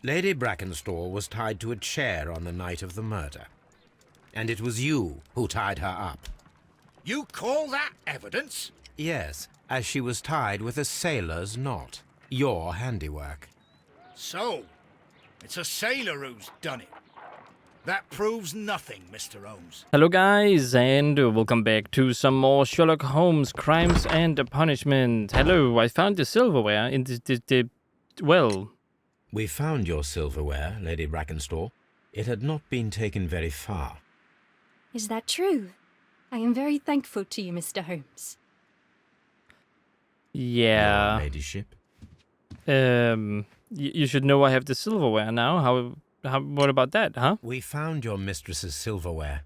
Lady Brackenstall was tied to a chair on the night of the murder. And it was you who tied her up. You call that evidence? Yes, as she was tied with a sailor's knot. Your handiwork. So, it's a sailor who's done it. That proves nothing, Mr. Holmes. Hello guys, and welcome back to some more Sherlock Holmes Crimes and Punishment. Hello, I found the silverware in the well. We found your silverware, Lady Brackenstall. It had not been taken very far. Is that true? I am very thankful to you, Mr. Holmes. Yeah. Your ladyship. You should know I have the silverware now. What about that, huh? We found your mistress's silverware.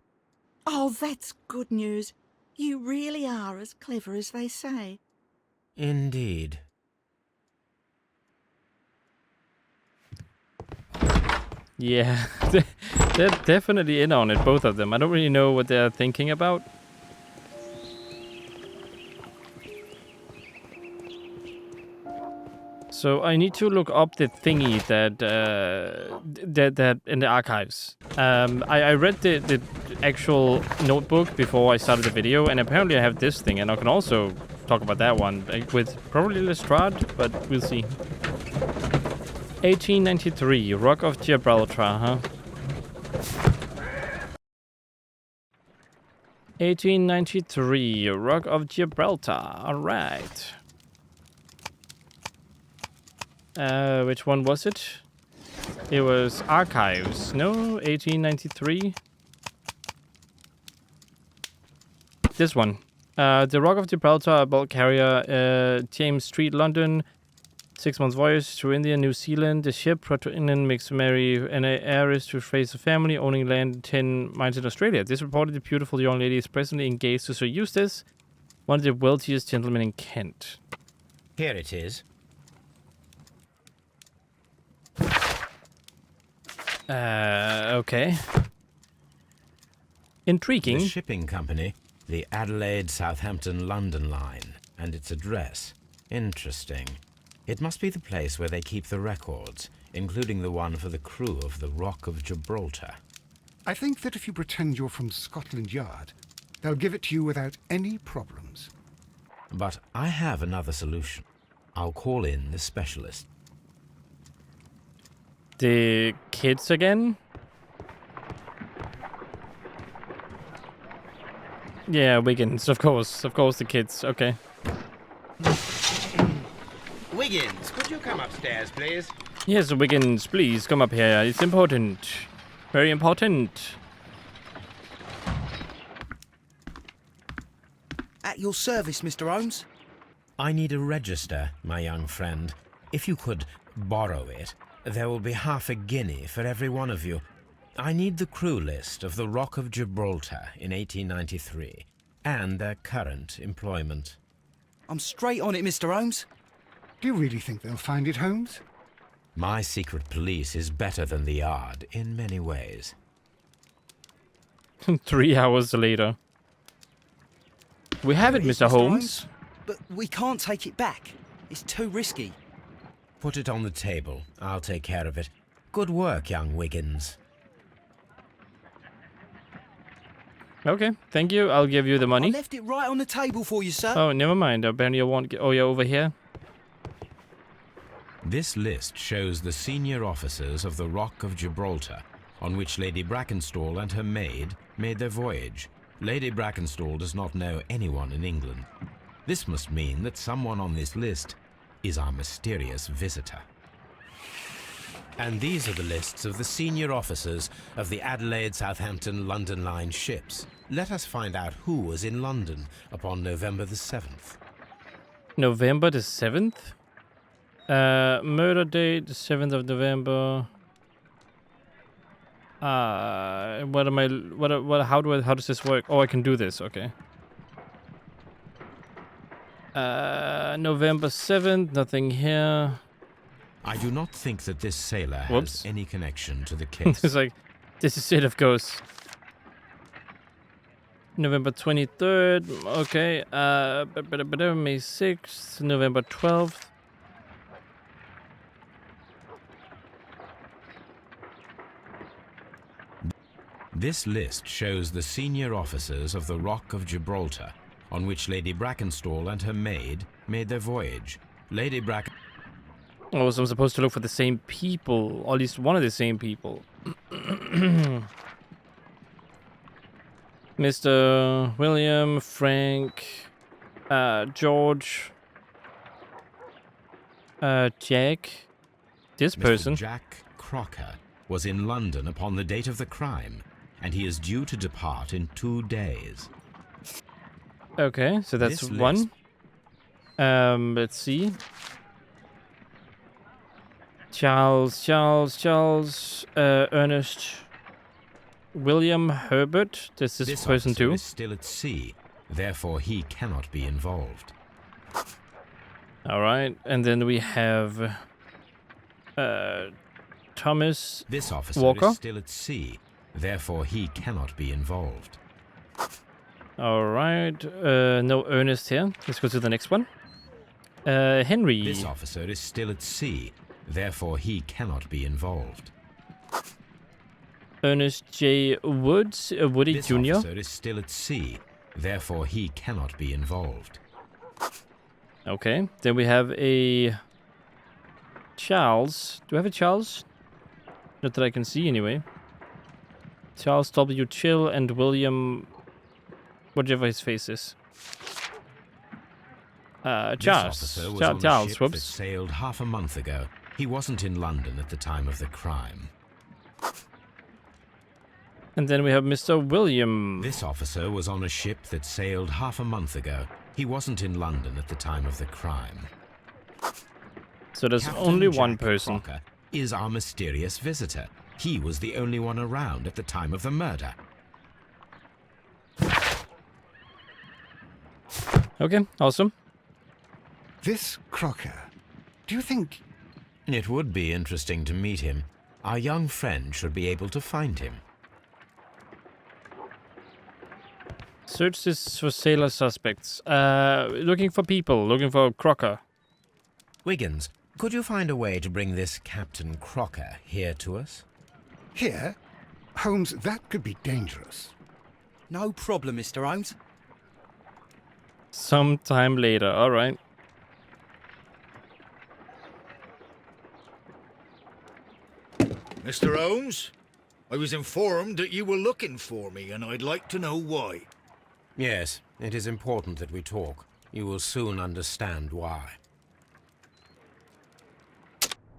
Oh, that's good news. You really are as clever as they say. Indeed. Yeah, they're definitely in on it, both of them. I don't really know what they're thinking about. So I need to look up the thingy that in the archives. I read the actual notebook before I started the video, and apparently I have this thing, and I can also talk about that one with probably Lestrade, but we'll see. 1893, Rock of Gibraltar, huh? 1893, Rock of Gibraltar. All right. Which one was it? It was Archives. No, 1893. This one. The Rock of Gibraltar, bulk carrier, James Street, London. 6 months voyage to India, New Zealand. The ship, Proto-Indian, makes Mary an heiress to raise a family, owning land 10 miles in Australia. This reported the beautiful young lady is presently engaged to Sir Eustace, one of the wealthiest gentlemen in Kent. Here it is. Okay. Intriguing. The shipping company, the Adelaide, Southampton, London line, and its address. Interesting. It must be the place where they keep the records, including the one for the crew of the Rock of Gibraltar. I think that if you pretend you're from Scotland Yard, they'll give it to you without any problems. But I have another solution. I'll call in the specialist. The kids again? Yeah, Wiggins, of course the kids, okay. Wiggins, could you come upstairs, please? Yes, Wiggins, please come up here, it's important. Very important. At your service, Mr. Holmes. I need a register, my young friend. If you could borrow it, there will be half a guinea for every one of you. I need the crew list of the Rock of Gibraltar in 1893 and their current employment. I'm straight on it, Mr. Holmes. Do you really think they'll find it, Holmes? My secret police is better than the Yard in many ways. 3 hours later. We have it, Mr. Holmes. But we can't take it back. It's too risky. Put it on the table. I'll take care of it. Good work, young Wiggins. Okay, thank you. I'll give you the I money. left it right on the table for you, sir. Oh, never mind. Apparently I won't get... Oh, yeah, over here. This list shows the senior officers of the Rock of Gibraltar, on which Lady Brackenstall and her maid made their voyage. Lady Brackenstall does not know anyone in England. This must mean that someone on this list is our mysterious visitor. And these are the lists of the senior officers of the Adelaide, Southampton, London line ships. Let us find out who was in London upon November the 7th. November the 7th? Murder date, the 7th of November. How does this work? Oh, I can do this, okay. November 7th, nothing here. I do not think that this sailor has Whoops. any connection to the case. It's like, this is it, of course. November 23rd, okay. May 6th, November 12th. This list shows the senior officers of the Rock of Gibraltar, on which Lady Brackenstall and her maid made their voyage. Lady Bracken... Oh, so I'm supposed to look for the same people, or at least one of the same people. Mr. William, Frank, George, Jack, this person. Mr. Jack Crocker was in London upon the date of the crime, and he is due to depart in 2 days. Okay, so that's This one. list- Let's see. Charles, Ernest, William Herbert. This person officer too. is still at sea, therefore he cannot be involved. All right, and then we have Thomas This officer Walker. is still at sea, therefore he cannot be involved. All right, no Ernest here. Let's go to the next one. Henry. This officer is still at sea, therefore he cannot be involved. Ernest J. Woods, Woody This Jr. officer is still at sea, therefore he cannot be involved. Okay, then we have a Charles. Do I have a Charles? Not that I can see anyway. Charles W. Chill and William, whatever his face is. This Charles. officer was Charles. on a Charles. ship that Whoops. sailed half a month ago. He wasn't in London at the time of the crime. And then we have Mr. William. This officer was on a ship that sailed half a month ago. He wasn't in London at the time of the crime. So there's Captain only one Jack person. Crocker is our mysterious visitor. He was the only one around at the time of the murder. Okay, awesome. This Crocker, do you think... It would be interesting to meet him. Our young friend should be able to find him. Search this for sailor suspects. Looking for people. Looking for Crocker. Wiggins, could you find a way to bring this Captain Crocker here to us? Here? Holmes, that could be dangerous. No problem, Mr. Holmes. Sometime later. All right. Mr. Holmes, I was informed that you were looking for me, and I'd like to know why. Yes, it is important that we talk. You will soon understand why.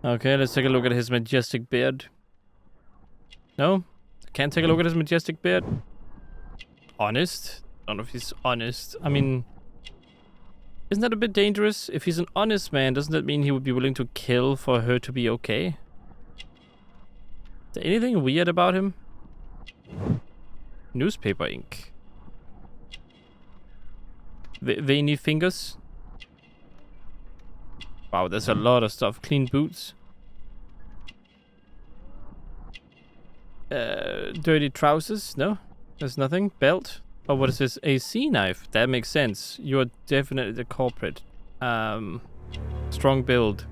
Okay, let's take a look at his majestic beard. No? Can't take a look at his majestic beard? Honest? I don't know if he's honest. I mean, isn't that a bit dangerous? If he's an honest man, doesn't that mean he would be willing to kill for her to be okay? Is there anything weird about him? Newspaper ink. Veiny fingers. Wow, there's a lot of stuff. Clean boots. Dirty trousers? No? There's nothing? Belt? Oh, what is this? AC knife? That makes sense. You're definitely the culprit. Strong build.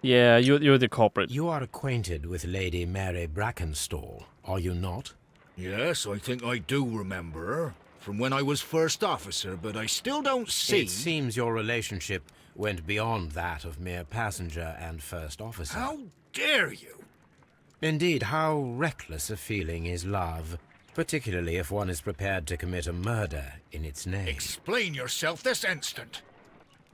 Yeah, you're the culprit. You are acquainted with Lady Mary Brackenstall, are you not? Yes, I think I do remember her. From when I was first officer, but I still don't see... It seems your relationship went beyond that of mere passenger and first officer. How dare you? Indeed, how reckless a feeling is love, particularly if one is prepared to commit a murder in its name. Explain yourself this instant.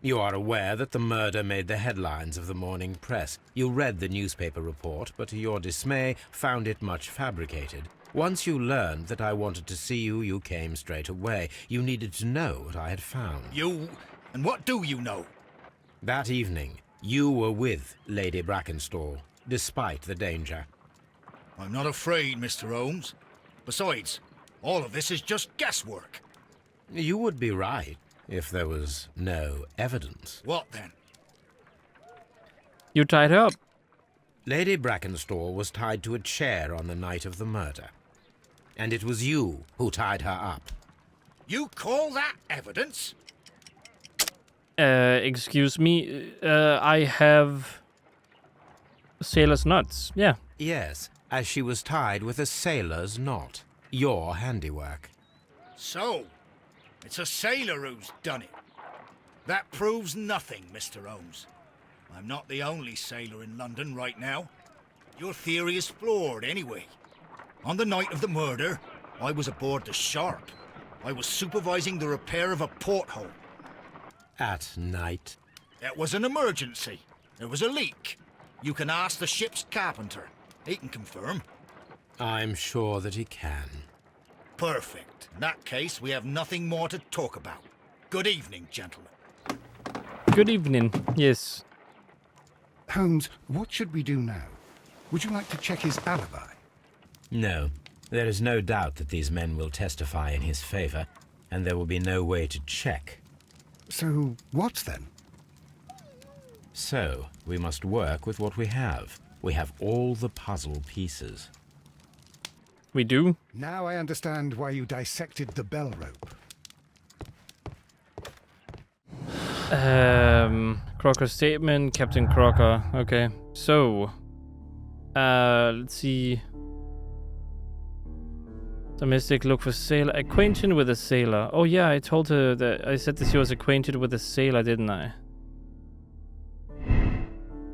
You are aware that the murder made the headlines of the morning press. You read the newspaper report, but to your dismay, found it much fabricated. Once you learned that I wanted to see you, you came straight away. You needed to know what I had found. You... and what do you know? That evening, you were with Lady Brackenstall, despite the danger. I'm not afraid, Mr. Holmes. Besides, all of this is just guesswork. You would be right if there was no evidence. What then? You tied her up. Lady Brackenstall was tied to a chair on the night of the murder. And it was you who tied her up. You call that evidence? Excuse me. I have sailor's nuts. Yeah. Yes, as she was tied with a sailor's knot. Your handiwork. So, it's a sailor who's done it. That proves nothing, Mr. Holmes. I'm not the only sailor in London right now. Your theory is flawed anyway. On the night of the murder, I was aboard the Shark. I was supervising the repair of a porthole. At night. It was an emergency. There was a leak. You can ask the ship's carpenter. He can confirm. I'm sure that he can. Perfect. In that case, we have nothing more to talk about. Good evening, gentlemen. Good evening. Yes. Holmes, what should we do now? Would you like to check his alibi? No. There is no doubt that these men will testify in his favor, and there will be no way to check. So, what then? So, we must work with what we have. We have all the puzzle pieces. We do. Now I understand why you dissected the bell rope. Crocker's statement, Captain Crocker. Okay, so let's see. Domestic look for sailor. Acquainted with a sailor. Oh yeah, I told her that I said that she was acquainted with a sailor, didn't I?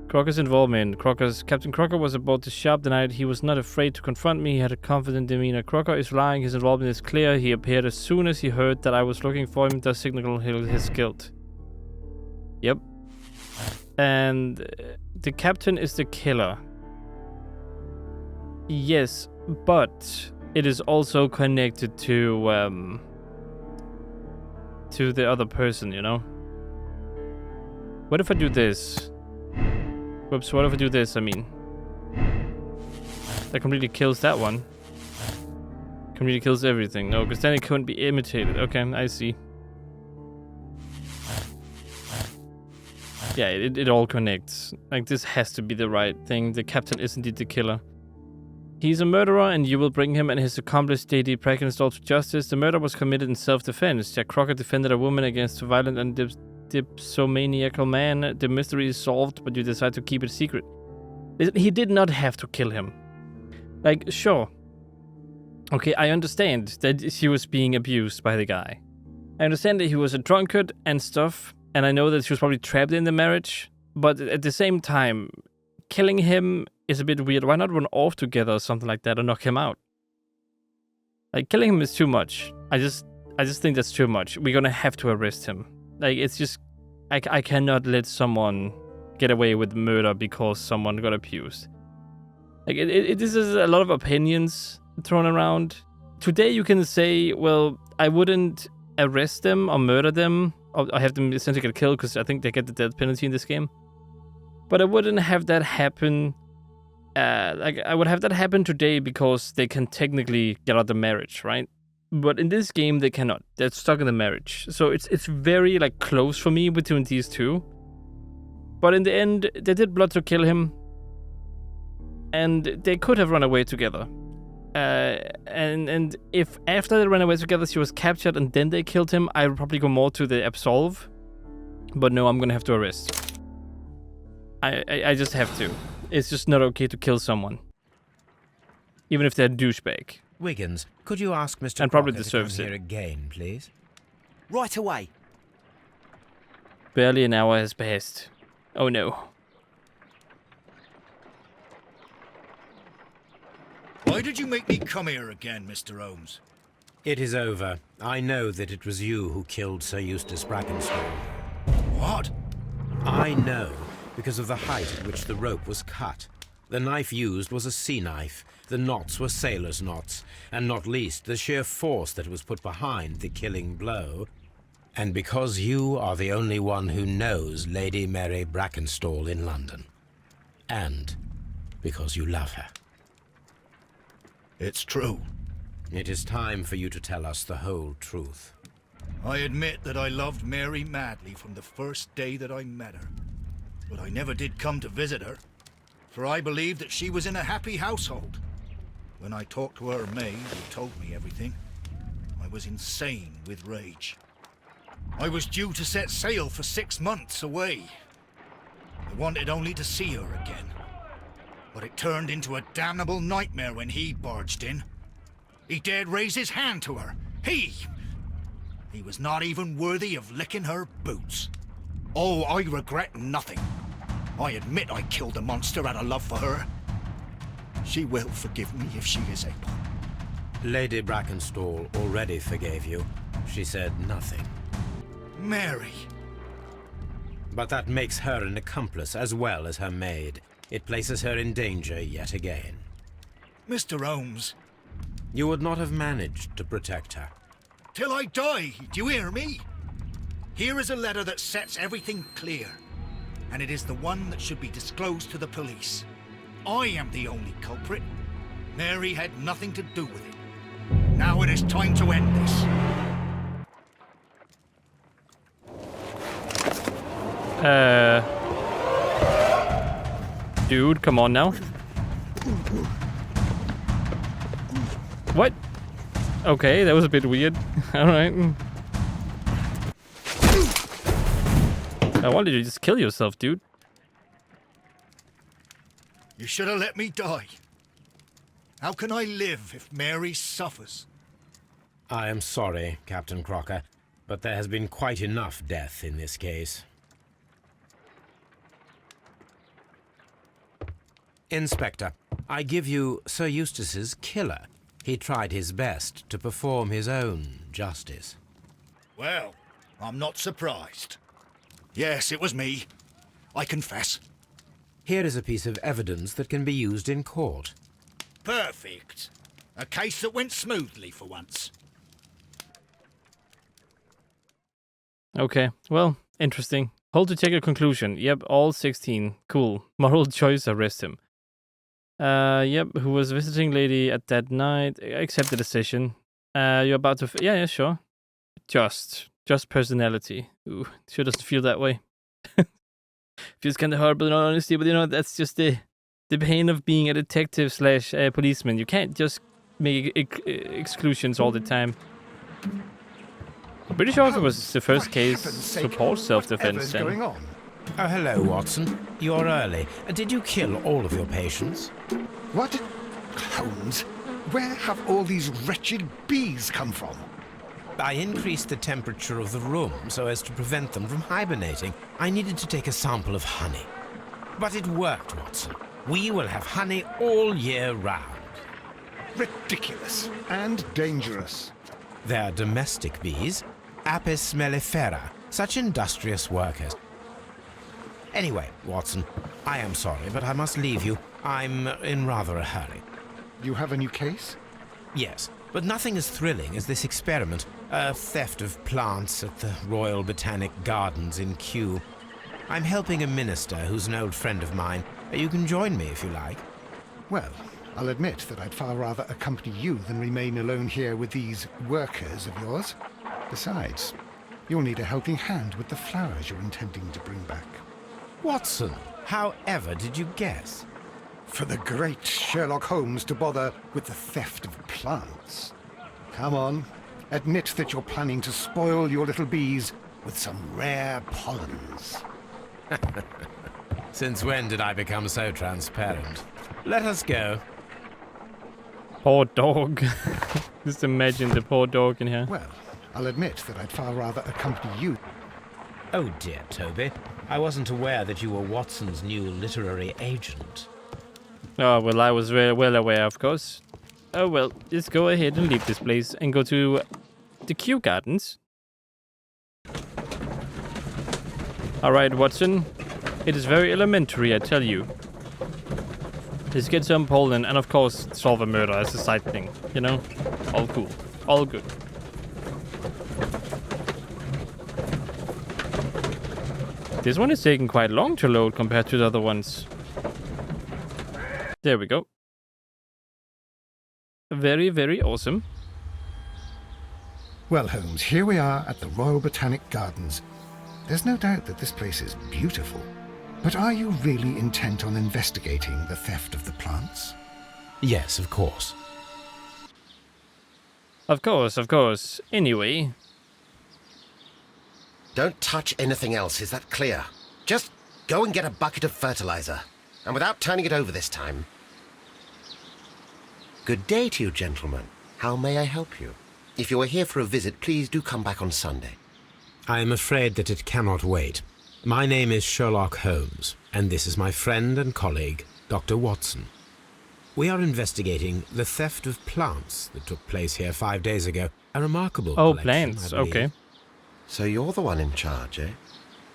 Crocker's involvement. Captain Crocker was aboard the ship the night. He was not afraid to confront me. He had a confident demeanor. Crocker is lying. His involvement is clear. He appeared as soon as he heard that I was looking for him. Does signal his guilt. Yep. And the captain is the killer. Yes, but it is also connected to the other person, you know? What if I do this? Whoops, what if I do this, I mean? That completely kills that one. Completely kills everything. No, because then it couldn't be imitated. Okay, I see. Yeah, it all connects. Like, this has to be the right thing. The captain is indeed the killer. He's a murderer, and you will bring him and his accomplice, Lady Brackenstall, to justice. The murder was committed in self-defense. Jack Crocker defended a woman against a violent and dipsomaniacal man. The mystery is solved, but you decide to keep it secret. He did not have to kill him. Like, sure. Okay, I understand that she was being abused by the guy. I understand that he was a drunkard and stuff, and I know that she was probably trapped in the marriage, but at the same time, killing him is a bit weird. Why not run off together or something like that or knock him out? Like, killing him is too much. I just think that's too much. We're gonna have to arrest him. Like, it's just... I cannot let someone get away with murder because someone got abused. Like, this is a lot of opinions thrown around. Today you can say, well, I wouldn't arrest them or murder them, or I have them essentially get killed because I think they get the death penalty in this game. But I wouldn't have that happen. Like, I would have that happen today because they can technically get out of the marriage, right? But in this game, they cannot. They're stuck in the marriage. So it's very, like, close for me between these two. But in the end, they did blood to kill him. And they could have run away together. And if after they ran away together, she was captured and then they killed him, I would probably go more to the absolve. But no, I'm gonna have to arrest. I just have to. It's just not okay to kill someone. Even if they're a douchebag. Wiggins, could you ask Mr. And probably Crocker deserves to come it. here again, please? Right away. Barely an hour has passed. Oh no. Why did you make me come here again, Mr. Holmes? It is over. I know that it was you who killed Sir Eustace Brackenstall. What? I know, because of the height at which the rope was cut. The knife used was a sea knife. The knots were sailor's knots, and not least the sheer force that was put behind the killing blow. And because you are the only one who knows Lady Mary Brackenstall in London. And because you love her. It's true. It is time for you to tell us the whole truth. I admit that I loved Mary madly from the first day that I met her. But I never did come to visit her, for I believed that she was in a happy household. When I talked to her maid, who told me everything, I was insane with rage. I was due to set sail for 6 months away. I wanted only to see her again. But it turned into a damnable nightmare when he barged in. He dared raise his hand to her. He was not even worthy of licking her boots. Oh, I regret nothing. I admit I killed the monster out of love for her. She will forgive me if she is able. Lady Brackenstall already forgave you. She said nothing. Mary. But that makes her an accomplice as well as her maid. It places her in danger yet again. Mr. Holmes. You would not have managed to protect her. Till I die, do you hear me? Here is a letter that sets everything clear. And it is the one that should be disclosed to the police. I am the only culprit. Mary had nothing to do with it. Now it is time to end this. Dude, come on now. What? Okay, that was a bit weird. Alright. Why did you just kill yourself, dude? You should have let me die. How can I live if Mary suffers? I am sorry, Captain Crocker, but there has been quite enough death in this case. Inspector, I give you Sir Eustace's killer. He tried his best to perform his own justice. Well, I'm not surprised. Yes, it was me. I confess. Here is a piece of evidence that can be used in court. Perfect. A case that went smoothly for once. Okay, well, interesting. Hold to take a conclusion. Yep, all 16. Cool. Moral choice, arrest him. Yep, who was visiting lady at that night. Accept the decision. You're about to... yeah, sure. Just personality. Ooh, sure doesn't feel that way. Feels kind of horrible in all honesty, but you know, that's just the pain of being a detective slash policeman. You can't just make exclusions all the time. I'm pretty sure if it was the first case, support self-defense then. Going on? Oh, hello, Watson. You're early. Did you kill all of your patients? What? Holmes, where have all these wretched bees come from? I increased the temperature of the room so as to prevent them from hibernating. I needed to take a sample of honey. But it worked, Watson. We will have honey all year round. Ridiculous and dangerous. They're domestic bees, Apis mellifera, such industrious workers. Anyway, Watson, I am sorry, but I must leave you. I'm in rather a hurry. You have a new case? Yes, but nothing as thrilling as this experiment. A theft of plants at the Royal Botanic Gardens in Kew. I'm helping a minister who's an old friend of mine. You can join me if you like. Well, I'll admit that I'd far rather accompany you than remain alone here with these workers of yours. Besides, you'll need a helping hand with the flowers you're intending to bring back. Watson, however did you guess? For the great Sherlock Holmes to bother with the theft of plants. Come on, admit that you're planning to spoil your little bees with some rare pollens. Since when did I become so transparent? Let us go. Poor dog. Just imagine the poor dog in here. Well, I'll admit that I'd far rather accompany you. Oh dear, Toby. I wasn't aware that you were Watson's new literary agent. Oh, well, I was very well aware, of course. Oh, well, let's go ahead and leave this place and go to the Kew Gardens. Alright, Watson. It is very elementary, I tell you. Let's get some pollen and, of course, solve a murder as a side thing. You know? All cool. All good. This one is taking quite long to load compared to the other ones. There we go. Very, very awesome. Well, Holmes, here we are at the Royal Botanic Gardens. There's no doubt that this place is beautiful. But are you really intent on investigating the theft of the plants? Yes, of course. Of course, of course. Anyway. Don't touch anything else, is that clear? Just go and get a bucket of fertilizer. and without turning it over this time. Good day to you, gentlemen. How may I help you? If you are here for a visit, please do come back on Sunday. I am afraid that it cannot wait. My name is Sherlock Holmes, and this is my friend and colleague, Dr. Watson. We are investigating the theft of plants that took place here 5 days ago. A remarkable collection, plants. I believe. Okay. So you're the one in charge, eh?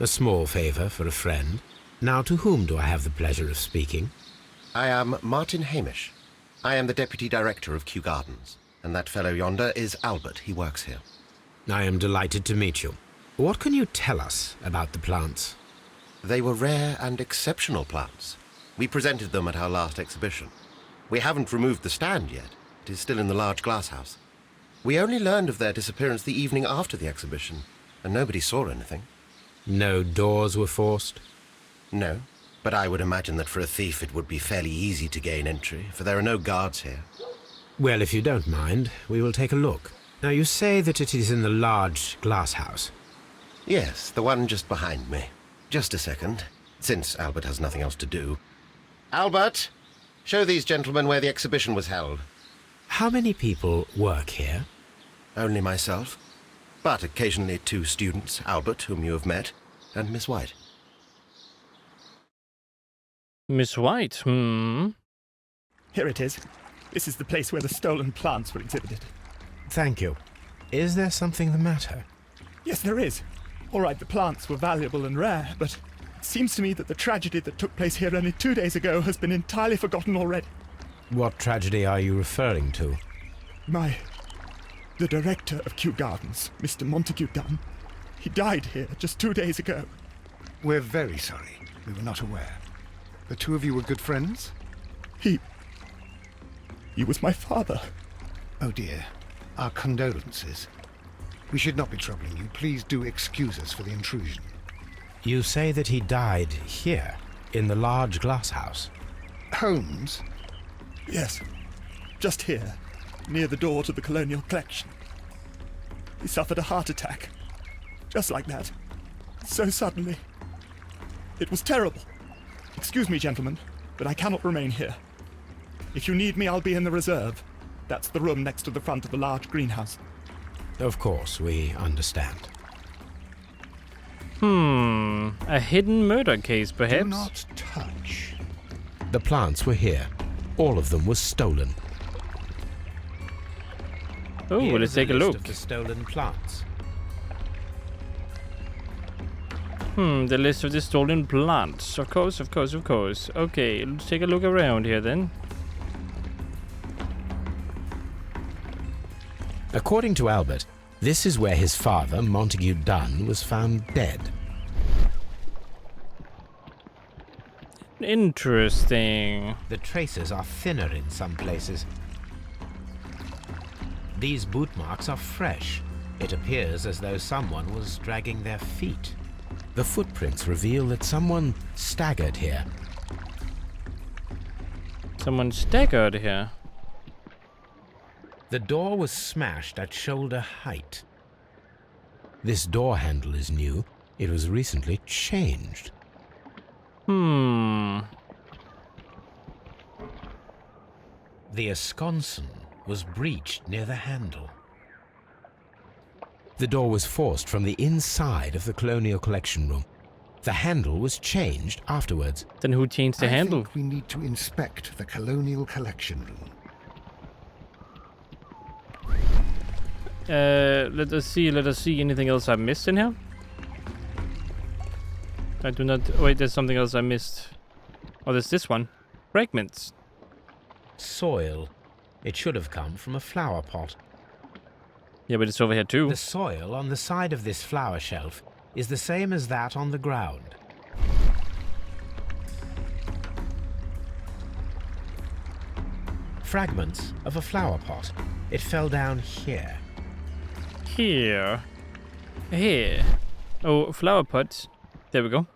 A small favour for a friend. Now, to whom do I have the pleasure of speaking? I am Martin Hamish. I am the Deputy Director of Kew Gardens, and that fellow yonder is Albert. He works here. I am delighted to meet you. What can you tell us about the plants? They were rare and exceptional plants. We presented them at our last exhibition. We haven't removed the stand yet. It is still in the large glass house. We only learned of their disappearance the evening after the exhibition, and nobody saw anything. No doors were forced? No, but I would imagine that for a thief it would be fairly easy to gain entry, for there are no guards here. Well, if you don't mind, we will take a look. Now, you say that it is in the large glass house. Yes, the one just behind me. Just a second, since Albert has nothing else to do. Albert, show these gentlemen where the exhibition was held. How many people work here? Only myself, but occasionally 2 students, Albert, whom you have met, and Miss White. Miss White, Here it is. This is the place where the stolen plants were exhibited. Thank you. Is there something the matter? Yes, there is. All right, the plants were valuable and rare, but it seems to me that the tragedy that took place here only 2 days ago has been entirely forgotten already. What tragedy are you referring to? The director of Kew Gardens, Mr. Montague Dunn, he died here just 2 days ago. We're very sorry. We were not aware. The two of you were good friends? He was my father. Oh dear. Our condolences. We should not be troubling you. Please do excuse us for the intrusion. You say that he died here, in the large glass house. Holmes? Yes, just here, near the door to the colonial collection. He suffered a heart attack. Just like that. So suddenly. It was terrible. Excuse me, gentlemen, but I cannot remain here. If you need me, I'll be in the reserve. That's the room next to the front of the large greenhouse. Of course, we understand. A hidden murder case, perhaps? Do not touch. The plants were here. All of them were stolen. Oh, Here let's is take a list look. of the stolen plants. The list of the stolen plants. Of course, of course, of course. Okay, let's take a look around here then. According to Albert, this is where his father, Montague Dunn, was found dead. Interesting. The traces are thinner in some places. These boot marks are fresh. It appears as though someone was dragging their feet. The footprints reveal that someone staggered here. Someone staggered here. The door was smashed at shoulder height. This door handle is new. It was recently changed. The esconsson was breached near the handle. The door was forced from the inside of the Colonial Collection Room. The handle was changed afterwards. Then who changed the handle? I think we need to inspect the Colonial Collection Room. Let us see anything else I missed in here? I do not... Wait, there's something else I missed. Oh, there's this one. Fragments. Soil. It should have come from a flower pot. Yeah, but it's over here too. The soil on the side of this flower shelf is the same as that on the ground. Fragments of a flower pot. It fell down here. Here. Here. Oh, flower pots. There we go.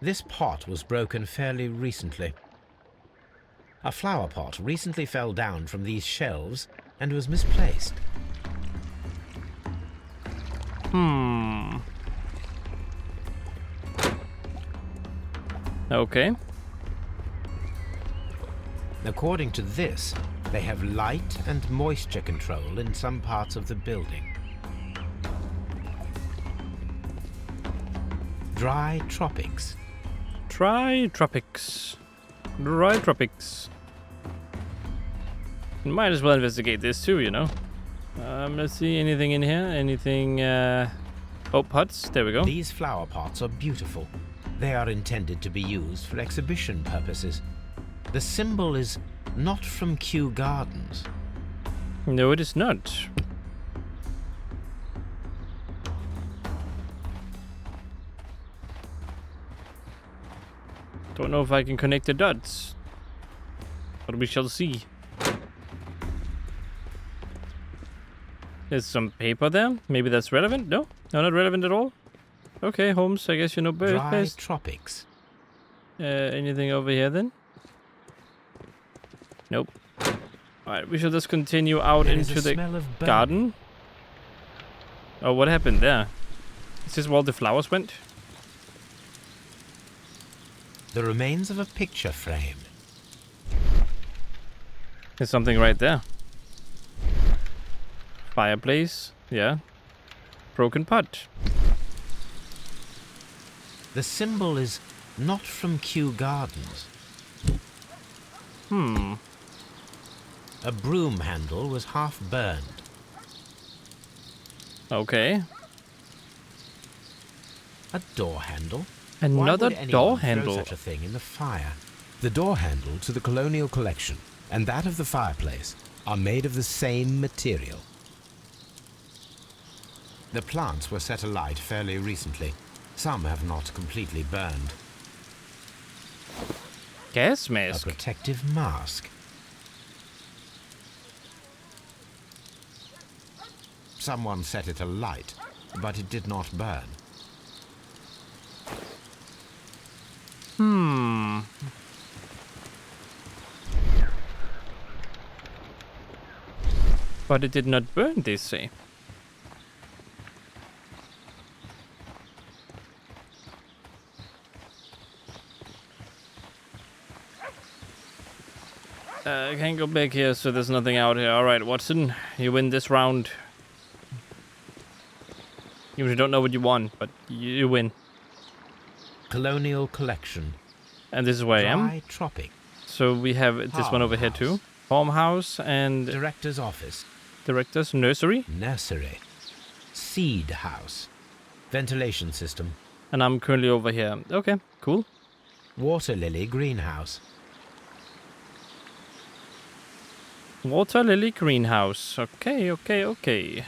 This pot was broken fairly recently. A flower pot recently fell down from these shelves and was misplaced. Okay. According to this, they have light and moisture control in some parts of the building. Dry tropics. Dry tropics. Dry tropics. Might as well investigate this too, you know. Let's see, anything in here? Anything, oh, pots, there we go. These flower pots are beautiful. They are intended to be used for exhibition purposes. The symbol is not from Kew Gardens. No, it is not. Don't know if I can connect the dots. But we shall see. There's some paper there. Maybe that's relevant? No? No, not relevant at all? Okay, Holmes, I guess you know bird Dry best. tropics. Anything over here then? Nope. Alright, we shall just continue out There is into a the smell of burning. garden. Oh, what happened there? Is this where all the flowers went? The remains of a picture frame. There's something right there. Fireplace, yeah. Broken pot. The symbol is not from Kew Gardens. A broom handle was half burned. Okay. A door handle? Another Why would anyone door throw handle. such a thing in the fire? The door handle to the Colonial Collection and that of the fireplace are made of the same material. The plants were set alight fairly recently. Some have not completely burned. Gas A mask. protective mask. Someone set it alight, but it did not burn. But it did not burn, they say. I can't go back here, so there's nothing out here. Alright, Watson, you win this round. You really don't know what you want, but you win. Colonial Collection. And this is where I am. Dry tropic. So we have this one over here too. Farmhouse and Director's office. director's nursery. Nursery. Seed house. Ventilation system. And I'm currently over here. Okay, cool. Water lily greenhouse. Water lily greenhouse. Okay, okay, okay.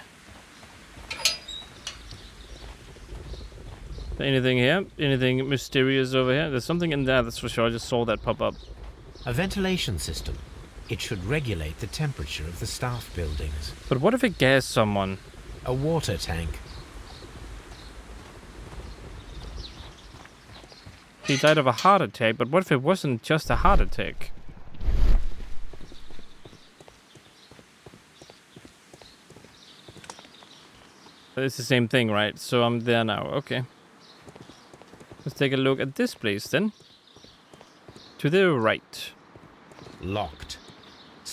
Anything here? Anything mysterious over here? There's something in there, that's for sure. I just saw that pop up. A ventilation system. It should regulate the temperature of the staff buildings. But what if it gassed someone? A water tank. He died of a heart attack, but what if it wasn't just a heart attack? It's the same thing, right? So I'm there now. Okay. Let's take a look at this place then. To the right. Locked.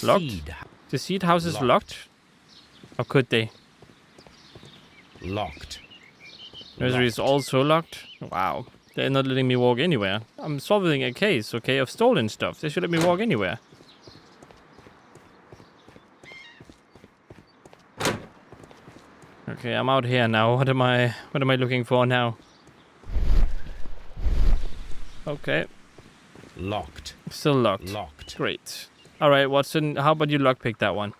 Locked? Seed. The seed house is Locked. locked? Or could they? Locked. Nursery is Locked. also locked? Wow. They're not letting me walk anywhere. I'm solving a case, okay, of stolen stuff. They should let me walk anywhere. Okay, I'm out here now. What am I looking for now? Okay, Locked. still locked. Locked. Great. Alright, Watson, how about you lockpick that one?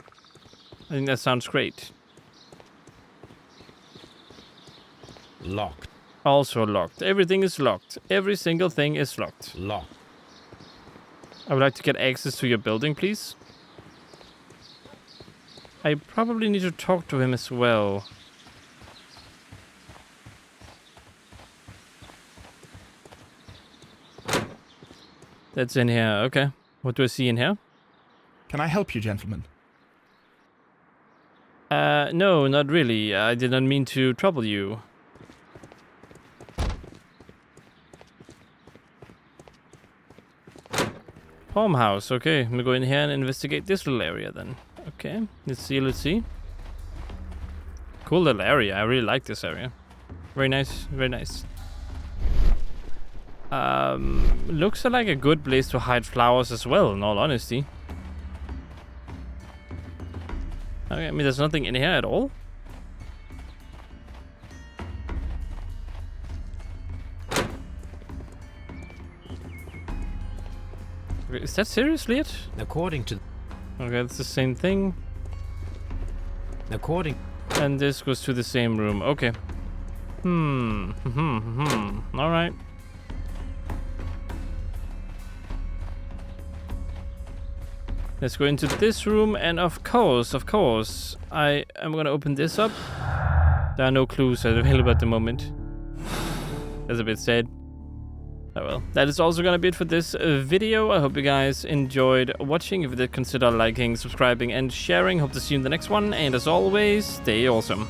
I think that sounds great. Locked. Also locked. Everything is locked. Every single thing is locked. Locked. I would like to get access to your building, please. I probably need to talk to him as well. That's in here. Okay. What do I see in here? Can I help you, gentlemen? No, not really. I did not mean to trouble you. Farmhouse. Okay, I'm gonna go in here and investigate this little area then. Okay, let's see, let's see. Cool little area. I really like this area. Very nice, very nice. Looks like a good place to hide flowers as well, in all honesty. Okay, I mean, there's nothing in here at all. Okay, is that seriously it? According to... Okay, it's the same thing. According... And this goes to the same room. Okay. Alright. Let's go into this room, and of course, I am gonna open this up. There are no clues available at the moment. That's a bit sad. Oh well. That is also gonna be it for this video. I hope you guys enjoyed watching. If you did, consider liking, subscribing, and sharing. Hope to see you in the next one. And as always, stay awesome.